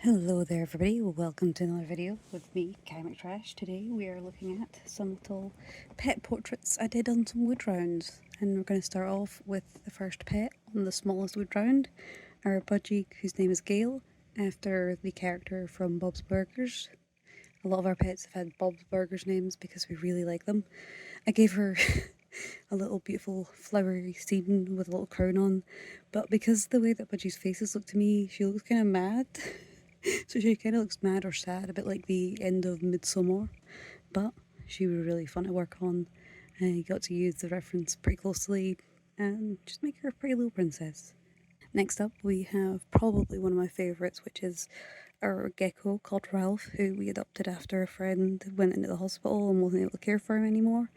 Hello there everybody, welcome to another video with me, Trash. Today we are looking at some little pet portraits I did on some wood rounds, and we're going to start off with the first pet on the smallest wood round, our budgie whose name is Gayle, after the character from Bob's Burgers. A lot of our pets have had Bob's Burgers names because we really like them. I gave her a little beautiful flowery scene with a little crown on, but because the way that Budgie's faces look to me, she looks kind of mad. So she kind of looks mad or sad, a bit like the end of Midsummer, but she was really fun to work on. I got to use the reference pretty closely and just make her a pretty little princess. Next up we have probably one of my favourites, which is our gecko called Ralph, who we adopted after a friend went into the hospital and wasn't able to care for him anymore.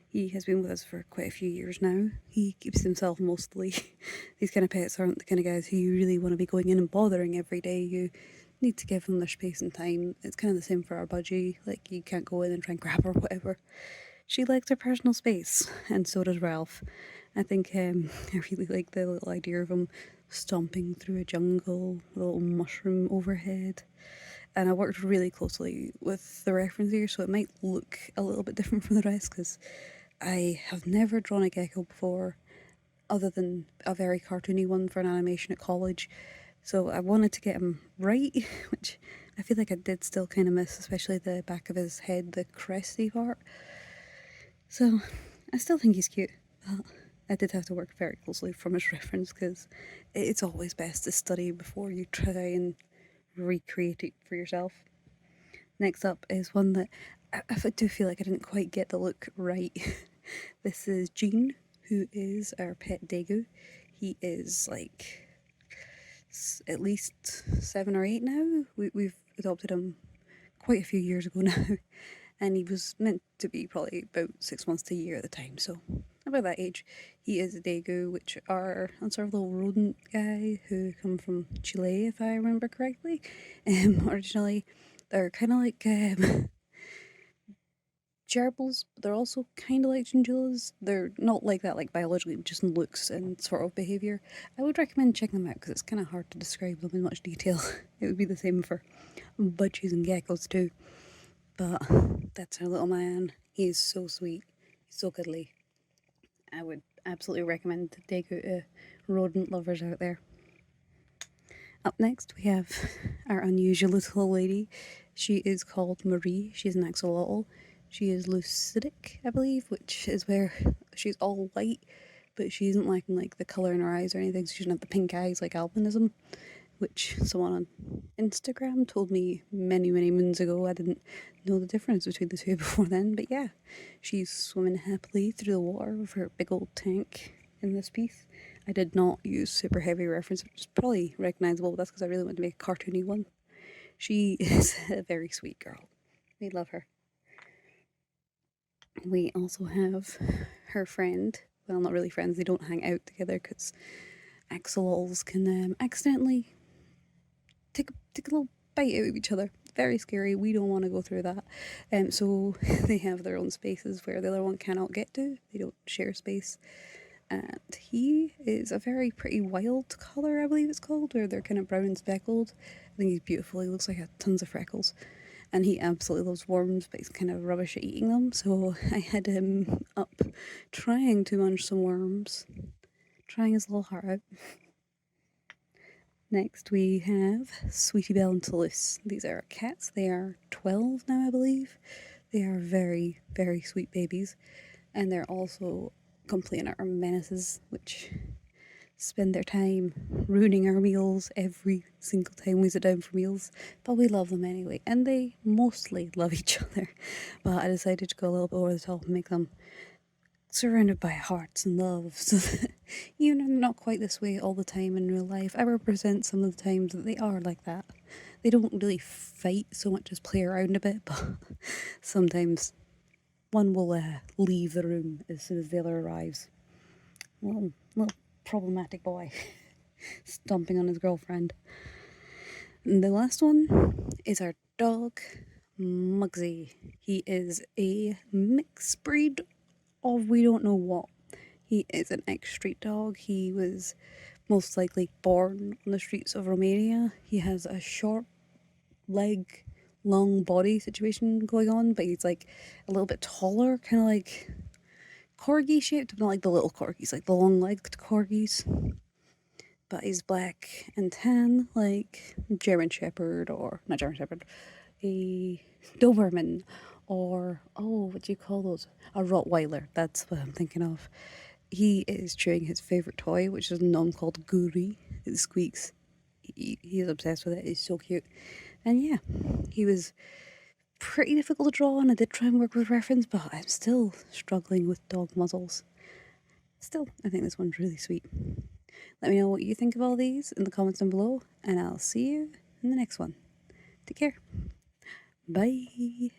He has been with us for quite a few years now. He keeps himself mostly. These kind of pets aren't the kind of guys who you really want to be going in and bothering every day. You need to give them their space and time. It's kind of the same for our budgie. Like, you can't go in and try and grab her or whatever. She likes her personal space, and so does Ralph. I think I really like the little idea of him stomping through a jungle, a little mushroom overhead. And I worked really closely with the reference here, so it might look a little bit different from the rest, because I have never drawn a gecko before, other than a very cartoony one for an animation at college. So I wanted to get him right, which I feel like I did still kind of miss, especially the back of his head, the cresty part. So I still think he's cute, but I did have to work very closely from his reference, because it's always best to study before you try and recreate it for yourself. Next up is one that I do feel like I didn't quite get the look right. This is Jean, who is our pet degu. He is like at least 7 or 8 now. We've adopted him quite a few years ago now, and he was meant to be probably about 6 months to a year at the time, so about that age. He is a degu, which are a sort of little rodent guy who come from Chile, if I remember correctly. Originally, they're kind of like gerbils, but they're also kind of like chinchillas. They're not like that, like biologically, just in looks and sort of behaviour. I would recommend checking them out because it's kind of hard to describe them in much detail. It would be the same for budgies and geckos too. But that's our little man. He's so sweet. He's so cuddly. I would absolutely recommend to take out rodent lovers out there. Up next, we have our unusual little lady. She is called Marie. She's an axolotl. She is lucidic, I believe, which is where she's all white, but she isn't lacking like the colour in her eyes or anything, so she doesn't have the pink eyes like albinism, which someone on Instagram told me many moons ago. I didn't know the difference between the two before then, but yeah, she's swimming happily through the water with her big old tank in this piece. I did not use super heavy reference, which is probably recognisable, but that's because I really wanted to make a cartoony one. She is a very sweet girl. We love her. We also have her friend. Well, not really friends, they don't hang out together because axolotls can accidentally take a little bite out of each other. Very scary. We don't want to go through that. So they have their own spaces where the other one cannot get to. They don't share space. And he is a very pretty wild colour, I believe it's called, where they're kind of brown and speckled. I think he's beautiful. He looks like he has tons of freckles. And he absolutely loves worms, but he's kind of rubbish at eating them. So I had him up trying to munch some worms, trying his little heart out. Next we have Sweetie Belle and Toulouse. These are cats. They are 12 now, I believe. They are very, very sweet babies. And they're also complete and utter menaces, which spend their time ruining our meals every single time we sit down for meals. But we love them anyway. And they mostly love each other. But I decided to go a little bit over the top and make them surrounded by hearts and love, so that even if they're not quite this way all the time in real life, I represent some of the times that they are like that. They don't really fight so much as play around a bit, but sometimes one will leave the room as soon as the other arrives. Little problematic boy stomping on his girlfriend. And the last one is our dog, Muggsy. He is a mixed breed of we don't know what. He is an ex-street dog. He was most likely born on the streets of Romania. He has a short leg, long body situation going on, but he's like a little bit taller, kind of like corgi shaped, but not like the little corgis, like the long legged corgis. But he's black and tan, like German Shepherd, or not German Shepherd, a Doberman, or what do you call those? A Rottweiler. That's what I'm thinking of. He is chewing his favourite toy, which is a gnome called Guri. It squeaks. He's obsessed with it. It's so cute. And yeah, he was pretty difficult to draw, and I did try and work with reference, but I'm still struggling with dog muzzles. Still, I think this one's really sweet. Let me know what you think of all these in the comments down below, and I'll see you in the next one. Take care. Bye.